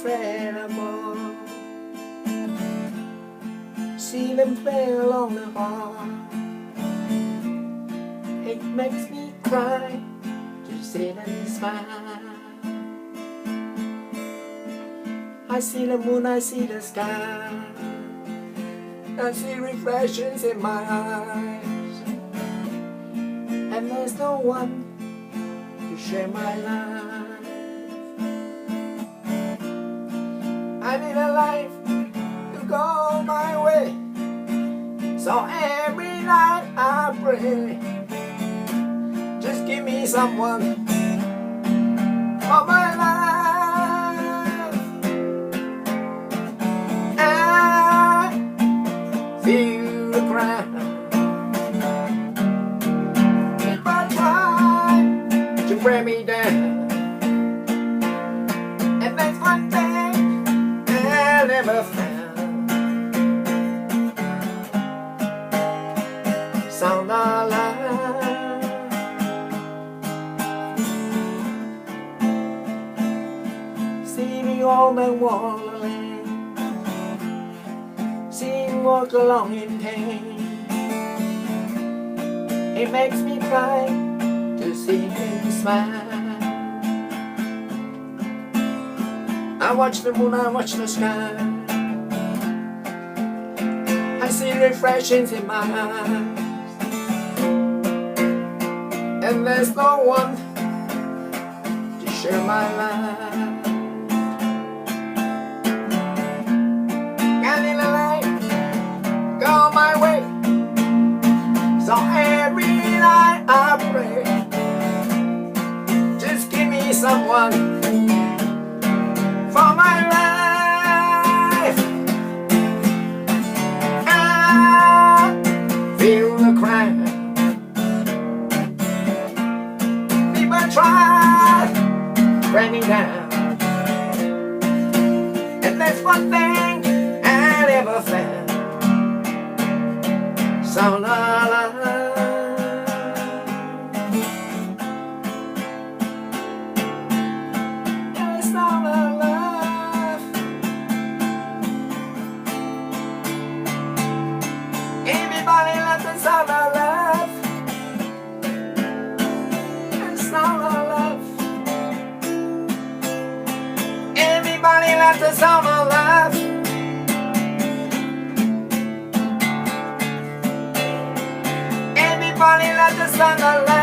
unforgettable. See them play along the hall. It makes me cry to see them smile. I see the moon, I see the sky, I see reflections in my eyes, and there's no one to share my life. I need a life to go my way, so every night I pray, just give me someone for my life. Feel the crowd. If I try to bring me down, and that's one thing I never found. Sound alive. See me on the wall alone, see him walk along in pain. It makes me cry to see him smile. I watch the moon, I watch the sky, I see reflections in my eyes, and there's no one to share my life. So every night I pray, just give me someone for my life. I feel the crowd. People try bringing down, and that's one thing I never found. Sound alive. Yeah, sound alive. Everybody let the sound alive. Yeah, sound alive. Everybody let the sound alive. Everybody let the sun alive.